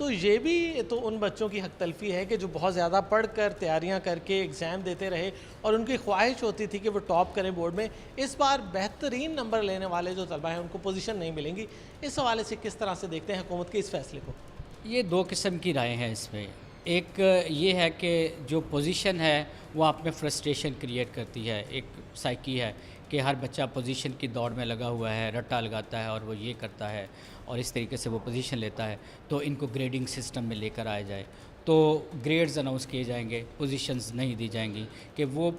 تو یہ بھی تو ان بچوں کی حق تلفی ہے کہ جو بہت زیادہ پڑھ کر تیاریاں کر کے ایگزام دیتے رہے اور ان کی خواہش ہوتی تھی کہ وہ ٹاپ کریں بورڈ میں. اس بار بہترین نمبر لینے والے جو طلبہ ہیں ان کو پوزیشن نہیں ملیں گی. اس حوالے سے کس طرح سے دیکھتے ہیں حکومت کے اس فیصلے کو؟ یہ دو قسم کی رائے ہیں اس میں. ایک یہ ہے کہ جو پوزیشن ہے وہ آپ میں فرسٹریشن کریٹ کرتی ہے. ایک سائیکی ہے کہ ہر بچہ پوزیشن کی دوڑ میں لگا ہوا ہے, رٹا لگاتا ہے اور وہ یہ کرتا ہے اور اس طریقے سے وہ پوزیشن لیتا ہے. تو ان کو گریڈنگ سسٹم میں لے کر آیا جائے تو گریڈز اناؤنس کیے جائیں گے, پوزیشنز نہیں دی جائیں گی کہ وہ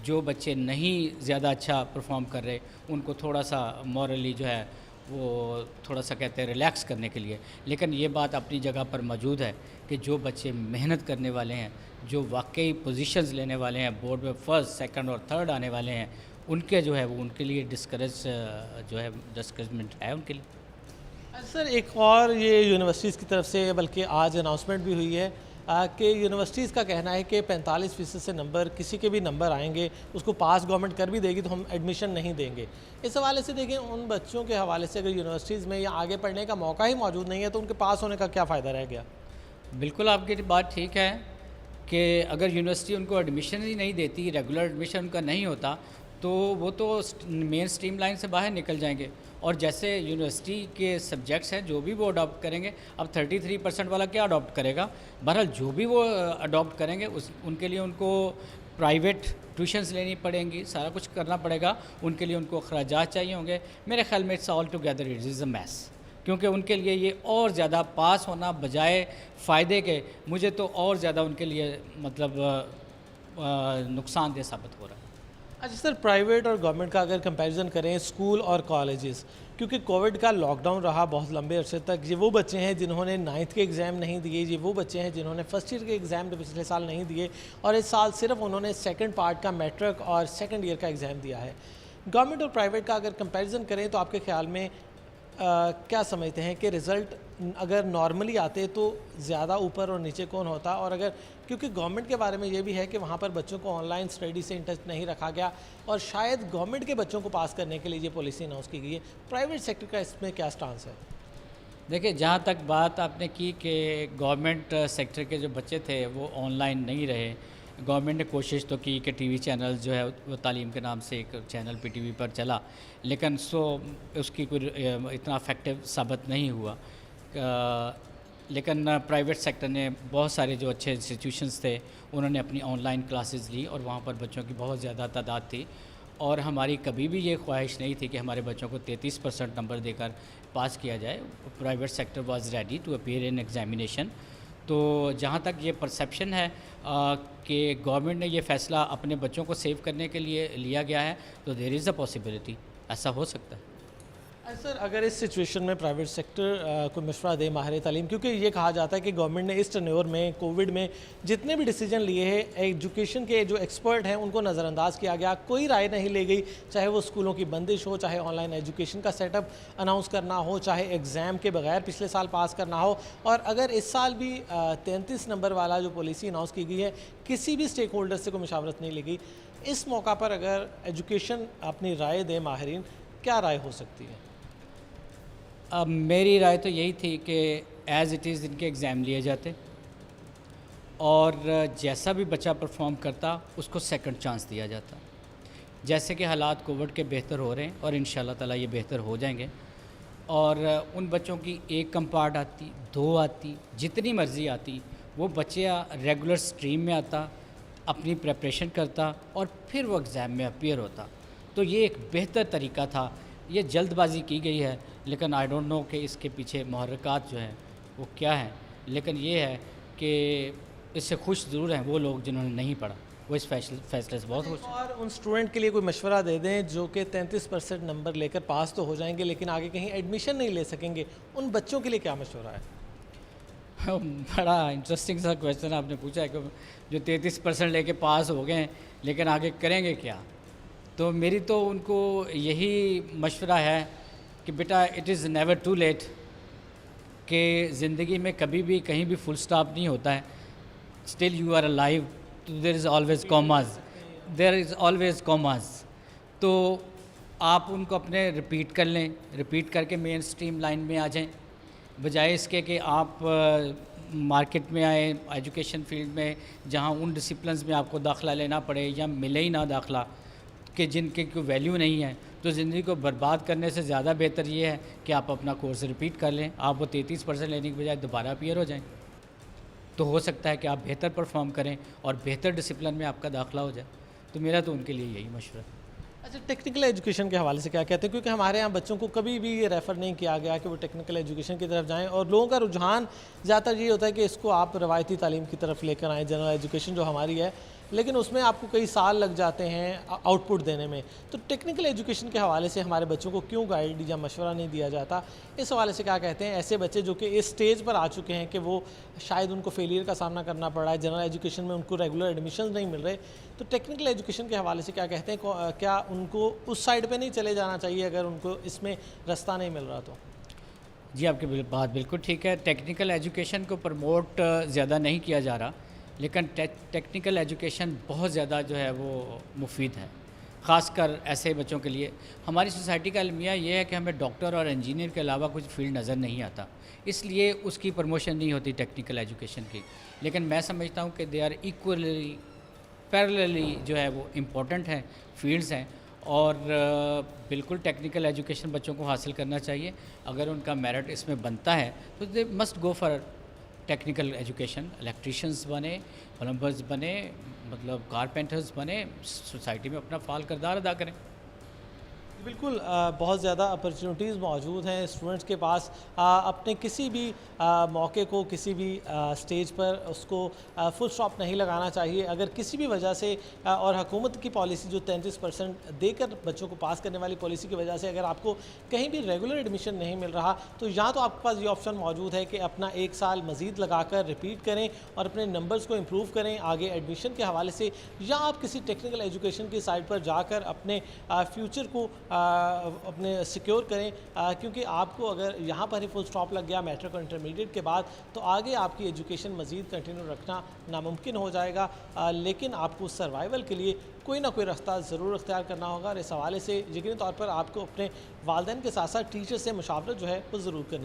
جو بچے نہیں زیادہ اچھا پرفارم کر رہے ان کو تھوڑا سا مورلی جو ہے وہ تھوڑا سا کہتے ہیں ریلیکس کرنے کے لیے. لیکن یہ بات اپنی جگہ پر موجود ہے کہ جو بچے محنت کرنے والے ہیں, جو واقعی پوزیشنز لینے والے ہیں, بورڈ میں فرسٹ, سیکنڈ اور تھرڈ آنے والے ہیں, ان کے جو ہے وہ ان کے لیے ڈسکریجمنٹ ہے ان کے لیے. سر ایک اور یہ یونیورسٹیز کی طرف سے بلکہ آج اناؤنسمنٹ بھی ہوئی ہے کہ یونیورسٹیز کا کہنا ہے کہ 45% سے نمبر کسی کے بھی نمبر آئیں گے اس کو پاس گورنمنٹ کر بھی دے گی تو ہم ایڈمیشن نہیں دیں گے. اس حوالے سے دیکھیں ان بچوں کے حوالے سے اگر یونیورسٹیز میں یا آگے پڑھنے کا موقع ہی موجود نہیں ہے تو ان کے پاس ہونے کا کیا فائدہ رہ گیا؟ بالکل آپ کی بات ٹھیک ہے کہ اگر یونیورسٹی ان کو ایڈمیشن ہی نہیں دیتی, ریگولر ایڈمیشن ان کا نہیں ہوتا تو وہ تو مین سٹریم لائن سے باہر نکل جائیں گے. اور جیسے یونیورسٹی کے سبجیکٹس ہیں جو بھی وہ اڈاپٹ کریں گے, اب 33% والا کیا اڈاپٹ کرے گا, بہرحال جو بھی وہ اڈاپٹ کریں گے ان کے لیے ان کو پرائیویٹ ٹیوشنز لینی پڑیں گی, سارا کچھ کرنا پڑے گا, ان کے لیے ان کو اخراجات چاہیے ہوں گے. میرے خیال میں it's all together it is a mess, کیونکہ ان کے لیے یہ اور زیادہ پاس ہونا بجائے فائدے کے مجھے تو اور زیادہ ان کے لیے مطلب نقصان دہ ثابت ہو رہا ہے. اچھا سر, پرائیویٹ اور گورنمنٹ کا اگر کمپیریزن کریں اسکول اور کالجز, کیونکہ کووڈ کا لاک ڈاؤن رہا بہت لمبے عرصے تک, یہ وہ بچے ہیں جنہوں نے 9th کے ایگزام نہیں دیے, یہ وہ بچے ہیں جنہوں نے فرسٹ ایئر کے ایگزام پچھلے سال نہیں دیے اور اس سال صرف انہوں نے سیکنڈ پارٹ کا میٹرک اور سیکنڈ ایئر کا ایگزام دیا ہے. گورنمنٹ اور پرائیویٹ کا اگر کمپیریزن کریں تو آپ کے خیال میں کیا سمجھتے ہیں کہ رزلٹ اگر نارملی آتے تو زیادہ اوپر اور نیچے کون ہوتا؟ اور اگر کیونکہ گورنمنٹ کے بارے میں یہ بھی ہے کہ وہاں پر بچوں کو آن لائن اسٹڈی سے انٹرسٹ نہیں رکھا گیا اور شاید گورنمنٹ کے بچوں کو پاس کرنے کے لیے یہ پالیسی اناؤنس کی گئی ہے, پرائیویٹ سیکٹر کا اس میں کیا سٹانس ہے؟ دیکھیں, جہاں تک بات آپ نے کی کہ گورنمنٹ سیکٹر کے جو بچے تھے وہ آن لائن نہیں رہے, گورنمنٹ نے کوشش تو کی کہ ٹی وی چینل جو ہے وہ تعلیم کے نام سے ایک چینل پی ٹی وی پر چلا, لیکن اس کی کوئی اتنا افیکٹو ثابت نہیں ہوا. لیکن پرائیویٹ سیکٹر نے بہت سارے جو اچھے انسٹیٹیوشنز تھے انہوں نے اپنی آن لائن کلاسز لی اور وہاں پر بچوں کی بہت زیادہ تعداد تھی. اور ہماری کبھی بھی یہ خواہش نہیں تھی کہ ہمارے بچوں کو 33% نمبر دے کر پاس کیا جائے. Private sector was ready to appear in examination. تو جہاں تک یہ پرسیپشن ہے کہ گورنمنٹ نے یہ فیصلہ اپنے بچوں کو سیو کرنے کے لیے لیا گیا ہے تو دیر از اے پاسبلٹی ایسا ہو سکتا ہے. سر اگر اس سچویشن میں پرائیویٹ سیکٹر کو مشورہ دے ماہر تعلیم, کیونکہ یہ کہا جاتا ہے کہ گورنمنٹ نے اس ٹرنیور میں کووڈ میں جتنے بھی ڈیسیجن لیے ہیں ایجوکیشن کے جو ایکسپرٹ ہیں ان کو نظر انداز کیا گیا, کوئی رائے نہیں لی گئی, چاہے وہ اسکولوں کی بندش ہو, چاہے آن لائن ایجوکیشن کا سیٹ اپ اناؤنس کرنا ہو, چاہے ایگزام کے بغیر پچھلے سال پاس کرنا ہو. اور اگر اس سال بھی 33 نمبر والا جو پالیسی اناؤنس کی گئی ہے کسی بھی اسٹیک ہولڈر سے کوئی مشاورت نہیں لی گئی, اس موقع پر اگر ایجوکیشن اپنی رائے دے ماہرین, کیا رائے ہو سکتی ہے؟ اب میری رائے تو یہی تھی کہ ایز اٹ از ان کے ایگزام لیے جاتے اور جیسا بھی بچہ پرفارم کرتا اس کو سیکنڈ چانس دیا جاتا. جیسے کہ حالات کووڈ کے بہتر ہو رہے ہیں اور ان شاء اللہ تعالیٰ یہ بہتر ہو جائیں گے, اور ان بچوں کی 1 کمپارٹ آتی, 2 آتی, جتنی مرضی آتی, وہ بچہ ریگولر سٹریم میں آتا, اپنی پریپریشن کرتا اور پھر وہ ایگزام میں اپیئر ہوتا. تو یہ ایک بہتر طریقہ تھا. یہ جلد بازی کی گئی ہے, لیکن آئی ڈونٹ نو کہ اس کے پیچھے محرکات جو ہیں وہ کیا ہیں, لیکن یہ ہے کہ اس سے خوش ضرور ہیں وہ لوگ جنہوں نے نہیں پڑھا, وہ اس فیصلے سے بہت خوش ہیں. اور ان اسٹوڈنٹ کے لیے کوئی مشورہ دے دیں جو کہ 33% نمبر لے کر پاس تو ہو جائیں گے لیکن آگے کہیں ایڈمیشن نہیں لے سکیں گے, ان بچوں کے لیے کیا مشورہ ہے؟ بڑا انٹرسٹنگ سا کویشچن آپ نے پوچھا ہے کہ جو 33% لے کے پاس ہو گئے ہیں لیکن آگے کریں گے کیا. تو میری تو ان کو یہی مشورہ ہے کہ بیٹا it is never too late, کہ زندگی میں کبھی بھی کہیں بھی فل سٹاپ نہیں ہوتا ہے. Still you are alive, there is always commas. تو آپ ان کو اپنے رپیٹ کر لیں, رپیٹ کر کے مین سٹریم لائن میں آ جائیں. بجائے اس کے کہ آپ مارکیٹ میں آئیں ایجوکیشن فیلڈ میں جہاں ان ڈسپلنز میں آپ کو داخلہ لینا پڑے یا ملے ہی نہ داخلہ کہ جن کی کوئی ویلیو نہیں ہے، تو زندگی کو برباد کرنے سے زیادہ بہتر یہ ہے کہ آپ اپنا کورس ریپیٹ کر لیں، آپ وہ 33% لینے کی بجائے دوبارہ اپیئر ہو جائیں، تو ہو سکتا ہے کہ آپ بہتر پرفارم کریں اور بہتر ڈسپلن میں آپ کا داخلہ ہو جائے۔ تو میرا تو ان کے لیے یہی مشورہ ہے۔ اچھا، ٹیکنیکل ایجوکیشن کے حوالے سے کیا کہتے ہیں؟ کیونکہ ہمارے یہاں بچوں کو کبھی بھی یہ ریفر نہیں کیا گیا کہ وہ ٹیکنیکل ایجوکیشن کی طرف جائیں، اور لوگوں کا رجحان زیادہ تر یہ ہوتا ہے کہ اس کو آپ روایتی تعلیم کی طرف لے کر آئیں، جنرل ایجوکیشن جو ہماری ہے، لیکن اس میں آپ کو کئی سال لگ جاتے ہیں آؤٹ پٹ دینے میں۔ تو ٹیکنیکل ایجوکیشن کے حوالے سے ہمارے بچوں کو کیوں گائیڈ یا مشورہ نہیں دیا جاتا؟ اس حوالے سے کیا کہتے ہیں ایسے بچے جو کہ اس سٹیج پر آ چکے ہیں کہ وہ شاید ان کو فیلئر کا سامنا کرنا پڑ رہا ہے، جنرل ایجوکیشن میں ان کو ریگولر ایڈمیشنز نہیں مل رہے، تو ٹیکنیکل ایجوکیشن کے حوالے سے کیا کہتے ہیں؟ کیا ان کو اس سائڈ پہ نہیں چلے جانا چاہیے اگر ان کو اس میں رستہ نہیں مل رہا تو؟ جی، آپ کی بات بالکل ٹھیک ہے۔ ٹیکنیکل ایجوکیشن کو پروموٹ زیادہ نہیں کیا جا رہا، لیکن ٹیکنیکل ایجوکیشن بہت زیادہ جو ہے وہ مفید ہے، خاص کر ایسے بچوں کے لیے۔ ہماری سوسائٹی کا المیہ یہ ہے کہ ہمیں ڈاکٹر اور انجینئر کے علاوہ کچھ فیلڈ نظر نہیں آتا، اس لیے اس کی پروموشن نہیں ہوتی ٹیکنیکل ایجوکیشن کی۔ لیکن میں سمجھتا ہوں کہ دے آر ایکولی پیرللی جو ہے وہ امپورٹنٹ ہیں، فیلڈز ہیں، اور بالکل ٹیکنیکل ایجوکیشن بچوں کو حاصل کرنا چاہیے۔ اگر ان کا میرٹ اس میں بنتا ہے تو they must go for technical education, electricians بنے، پلمبرز بنے، مطلب کارپینٹرز بنے، سوسائٹی میں اپنا فعال کردار ادا کریں۔ بالکل، بہت زیادہ اپرچونیٹیز موجود ہیں اسٹوڈنٹس کے پاس، اپنے کسی بھی موقع کو کسی بھی سٹیج پر اس کو فل سٹاپ نہیں لگانا چاہیے۔ اگر کسی بھی وجہ سے اور حکومت کی پالیسی جو 33% دے کر بچوں کو پاس کرنے والی پالیسی کی وجہ سے اگر آپ کو کہیں بھی ریگولر ایڈمیشن نہیں مل رہا، تو یا تو آپ کے پاس یہ آپشن موجود ہے کہ اپنا 1 سال مزید لگا کر ریپیٹ کریں اور اپنے نمبرز کو امپروو کریں آگے ایڈمیشن کے حوالے سے، یا آپ کسی ٹیکنیکل ایجوکیشن کی سائٹ پر جا کر اپنے فیوچر کو اپنے سیکیور کریں، کیونکہ آپ کو اگر یہاں پر ہی فل سٹاپ لگ گیا میٹرک اور انٹرمیڈیٹ کے بعد تو آگے آپ کی ایجوکیشن مزید کنٹینیو رکھنا ناممکن ہو جائے گا۔ لیکن آپ کو سروائیول کے لیے کوئی نہ کوئی راستہ ضرور اختیار کرنا ہوگا، اور اس حوالے سے یقینی طور پر آپ کو اپنے والدین کے ساتھ ساتھ ٹیچر سے مشاورت جو ہے وہ ضرور کرنی